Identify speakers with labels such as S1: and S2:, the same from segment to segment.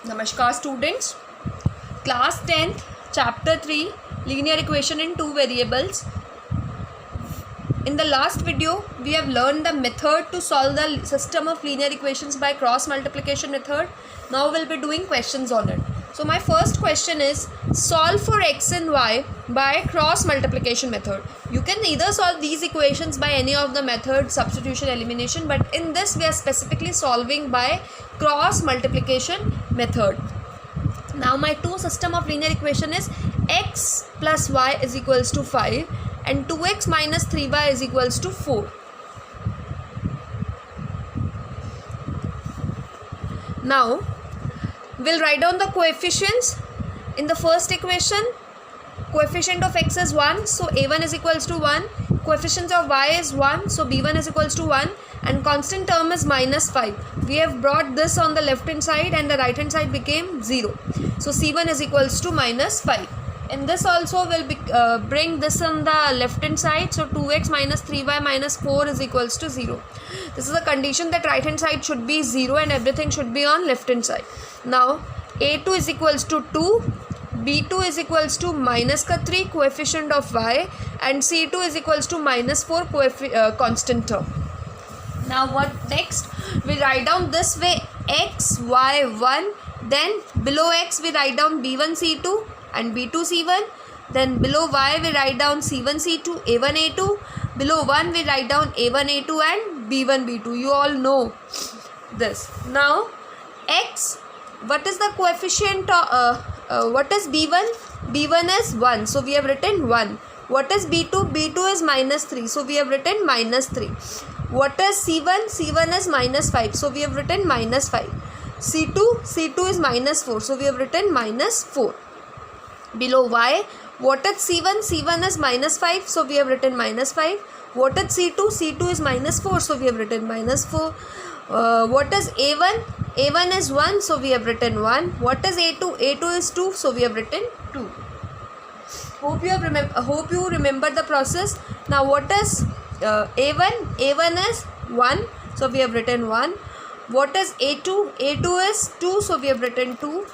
S1: Namaskar students. Class 10th, chapter 3, linear equation in two variables. In the last video, we have learned the method to solve the system of linear equations by cross multiplication method. Now we'll be doing questions on it. So my first question is, solve for x and y by cross multiplication method. You can either solve these equations by any of the methods, substitution, elimination, but in this we are specifically solving by cross multiplication method. Now my two system of linear equation is x plus y is equals to 5 and 2x minus 3y is equals to 4. Now we'll write down the coefficients. In the first equation, coefficient of x is 1, so a1 is equals to 1. Coefficient of y is 1, so b1 is equals to 1, and constant term is minus 5. We have brought this on the left hand side and the right hand side became 0. So c1 is equals to minus 5. In this also we'll bring this on the left hand side, so 2x minus 3y minus 4 is equals to 0. This is a condition that right hand side should be 0 and everything should be on left hand side. Now a2 is equals to 2, b2 is equals to minus 3 coefficient of y, and c2 is equals to minus 4 constant term. Now what next? We write down this way x, y, 1, then below x we write down b1, c2 and b2, c1, then below y we write down c1, c2, a1, a2, below 1 we write down a1, a2 and b1, b2. You all know this. Now x, what is the coefficient, what is b1? b1 is 1, so we have written 1. What is b2? b2 is minus 3, so we have written minus 3. What is c1? c1 is minus 5, so we have written minus 5. c2 is minus 4, so we have written minus 4. Below y, what is c1? c1 is minus 5, so we have written minus 5. What is c2? c2 is minus 4, so we have written minus 4. What is a1? a1 is 1, so we have written 1. What is a2? a2 is 2, so we have written 2. Hope you remember the process. Now what is a1? a1 is 1, so we have written 1. What is a2? a2 is 2, so we have written 2.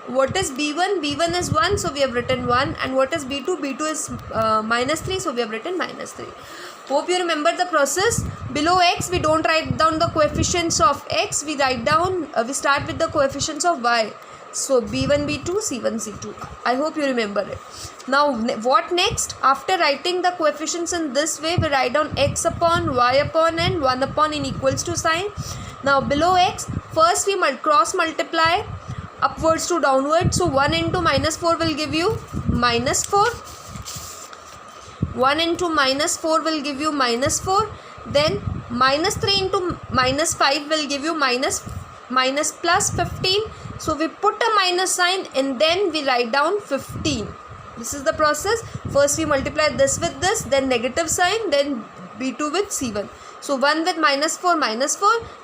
S1: What is b1? b1 is 1, so we have written 1. And what is b2? b2 is minus 3, so we have written minus 3. Hope you remember the process. Below x we don't write down the coefficients of x, we write down we start with the coefficients of y. So b1, b2, c1, c2. I hope you remember it. Now what next? After writing the coefficients in this way, we write down x upon y upon and 1 upon in equals to sign. Now below x, first we cross multiply upwards to downwards. So 1 into minus 4 will give you minus 4. 1 into minus 4 will give you minus 4. Then minus 3 into minus 5 will give you minus plus 15. So we put a minus sign and then we write down 15. This is the process. First we multiply this with this, then negative sign, then b2 with c1. So 1 with minus 4,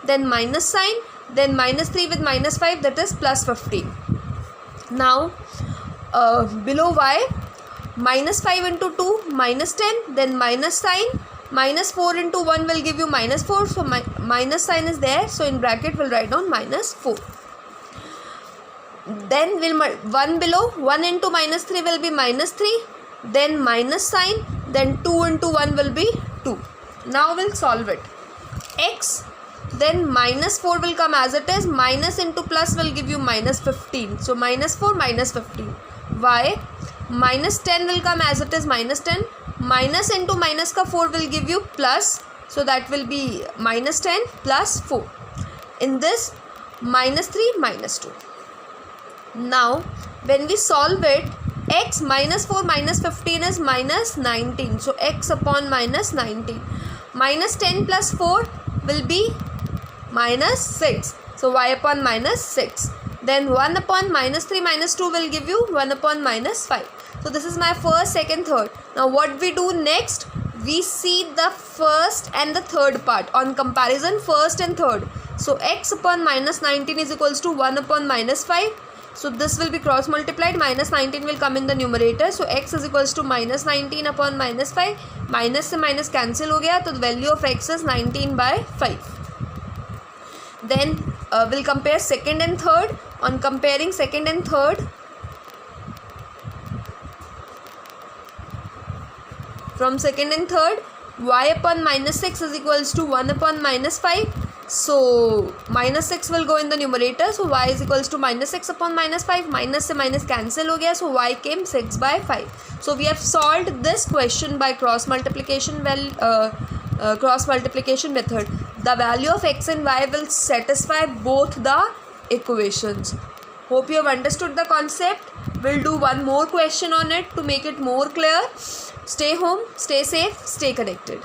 S1: then minus sign, then minus 3 with minus 5, that is plus 15. Now below y, minus 5 into 2, minus 10, then minus sign, minus 4 into 1 will give you minus 4, so minus sign is there, so in bracket we'll write down minus 4. Then we'll 1 below, 1 into minus 3 will be minus 3, then minus sign, then 2 into 1 will be 2. Now we'll solve it. X, then minus 4 will come as it is, minus into plus will give you minus 15, so minus 4 minus 15. Y, minus 10 will come as it is, minus 10, minus into minus ka 4 will give you plus, so that will be minus 10 plus 4. In this, minus 3 minus 2. Now when we solve it, x minus 4 minus 15 is minus 19, so x upon minus 19. Minus 10 plus 4 will be minus 6, so y upon minus 6. Then 1 upon minus 3 minus 2 will give you 1 upon minus 5. So this is my first, second, third. Now what we do next? We see the first and the third part on comparison, first and third. So x upon minus 19 is equals to 1 upon minus 5. So this will be cross multiplied, minus 19 will come in the numerator. So x is equals to minus 19 upon minus 5. Minus से minus cancel हो गया, तो the value of x is 19 by 5. Then we'll compare second and third. On comparing second and third, from second and third, y upon minus 6 is equals to 1 upon minus 5. So minus 6 will go in the numerator, so y is equals to minus 6 upon minus 5. Minus से minus cancel हो गया, so y came 6 by 5. So we have solved this question by cross multiplication method. The value of x and y will satisfy both the equations. Hope you have understood the concept. We'll do one more question on it to make it more clear. Stay home, stay safe, stay connected.